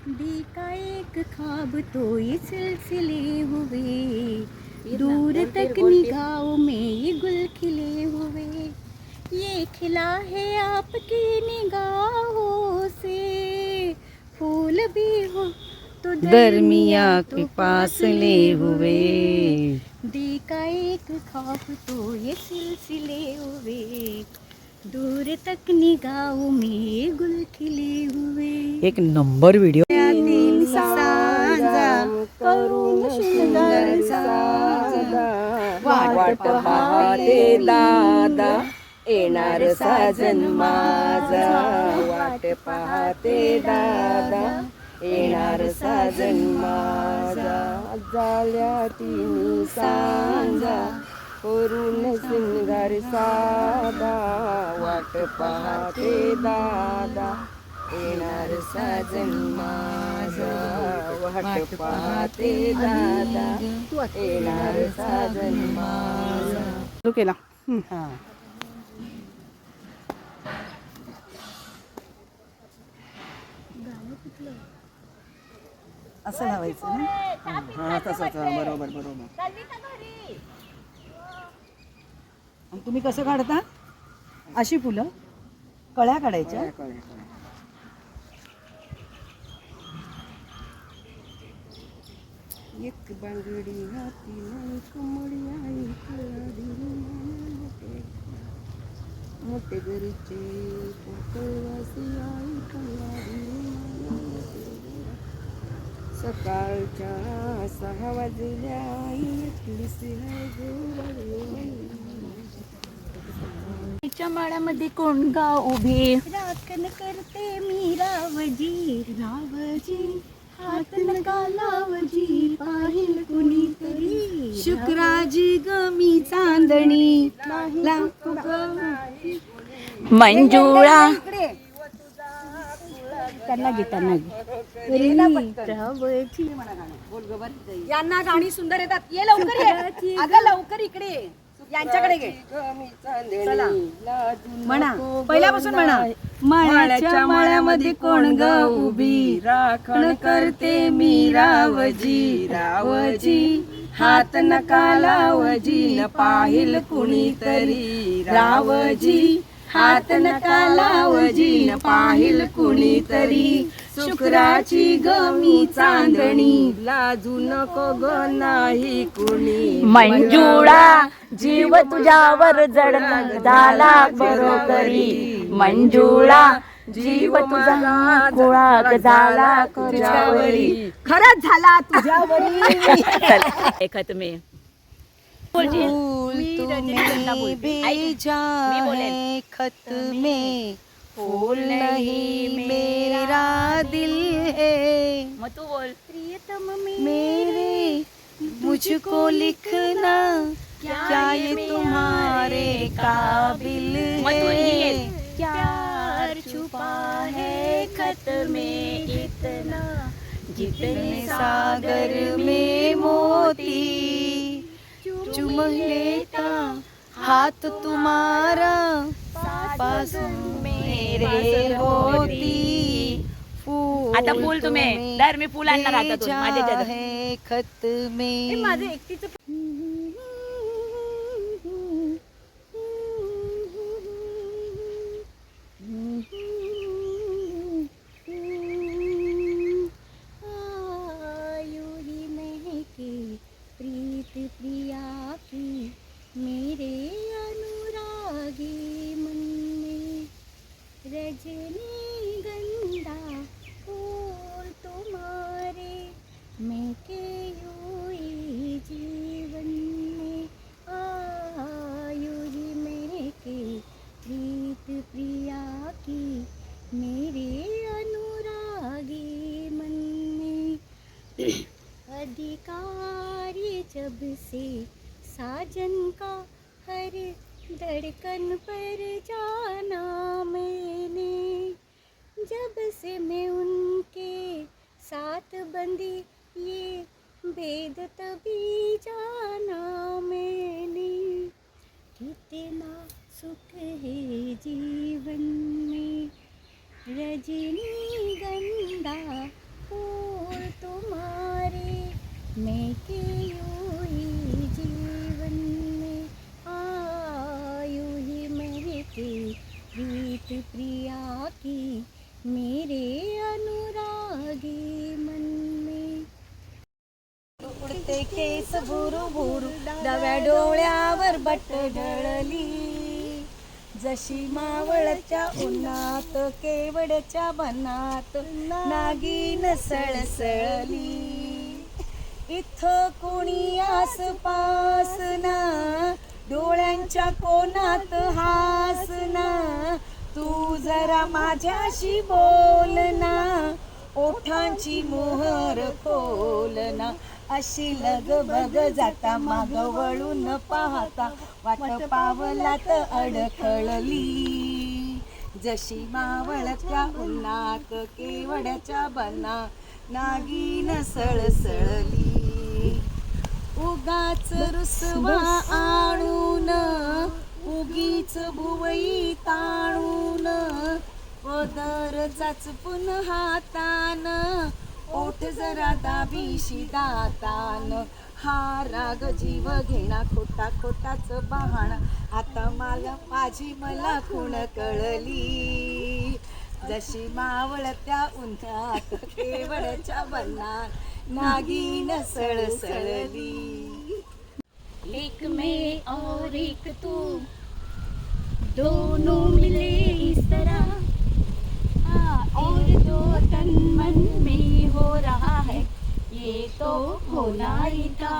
देखा एक ख्वाब तो ये सिलसिले हुए, दूर तक निगाहों में ये गुल खिले हुए, ये खिला है आपकी निगाहों से, फूल भी हो तो दरमिया के फासले हुए। देखा एक ख्वाब तो ये सिलसिले हुए, दूर तक निगाहों में गुल खिले हुए। एक नंबर व्हिडिओ. दिल साजा करून सुंदर साजा, वाट पाहते दादा येणार साजन माझा. वाट पाहते दादा येणार साजन माझा. झाल्या तिन्ही सांजा करून सिंगार साधा. वाट पाहते दादा येणार साजन माझा. वाट पाहते दादा येणार साजन माझा. तू केला. हा. असं लावायचं ना. हा तसंच बरोबर बरोबर. आणि तुम्ही कसं काढता? अशी फुलं कळ्या काढायच्या. एक बांगडी हाती नाही कमळी आई कलाडी मोठे घरीचे पोकळवासी आई कलाडी. सकाळच्या 6 वाजल्या आई नटलीस आहे च्या माळ्यामध्ये कोण गाव उभे, राखण करते मी रावजी. रावजी हात नका लावजी, पाहिल कुणीतरी. शुक्राजी गमी चांदणी मंजुळा. त्यांना घे त्यांना घे. रावजी यांना गाणी सुंदर येतात. ये लवकर ये. अगं लवकर इकडे ये. यांच्याकडे घे. चला म्हणा, पहिल्यापासून म्हणा. माळ्याच्या माळ्यामध्ये कोण ग उभी, राखण करते मी रावजी. रावजी हात नका लावजी, न पाहिल कुणीतरी. रावजी हात नका लावजी, न पाहिल कुणीतरी. शुक्राची गमी चांदणी लाजू नको ग नाही कुणी. मंजुळा जीव तुझ्यावर जडला झाला बरोबरी. मंजुळा जीव तुझा गोळा झाला तुझ्यावरी. खरंच झाला तुझ्यावरी. ऐका तुम्ही. फूल तुम्हें भेजा है खत में, फूल नहीं मेरा दिल है. मग तू बोल. प्रियतम मेरे मुझको लिखना, क्या ये तुम्हारे काबिल है. प्यार छुपा है खत में इतना, जितने सागर में मोती, चुम लेता हाथ तुम्हारा, पास मेरे होती. फूल आता फूल तुम्ही दर मी फुल आणणार आता तू माझ्या भेजा है खत में. माझं एकटीच. प्रीत प्रिया की मेरे अनुरागी मन में, रजनी गंधा फूल तुम्हारे मैं के यूं जीवन में. आयुरी मैं के प्रीत प्रिया की मेरे अनुरागी मन में. अधिकार ये जब से साजन का हर धड़कन पर जाना मैंने, जब से मैं उनके साथ बंधी ये भेद तभी जाना मैंने. कितना सुख है जीवन में, रजनी गंधा ते केस भुरू भुरू, डाव्या डोळ्यावर बट ढळली. जशी मावळच्या उन्हात केवडच्या बनात नागिन सळसळली. इथं कुणी आसपास ना, डोळ्यांच्या कोणात हासना, तू जरा माझ्याशी बोल ना, ओठांची मोहर खोलना. अशी लगबग जाता माग वळून पाहता, वाट पावलात अडखळली. जशी मावळत्या उन्हात केवड्याच्या बना नागिन सळसळली. उगाच रुसवा आणून, उगीच भुवई ताणून, पदर चाचपून हातान, ओठ जरा दाबीशी दातान. हा राग जीव घेणा खोटा खोटाच बहाणा, आता माझी मला खूण कळली. जशी मावळत्या उन्हात केवड्याच्या बनात नागिन सळसळली. एक मैं और एक तू, दोनों मिले इस तरह, और जो तन मन में हो रहा है ये तो होना ही था.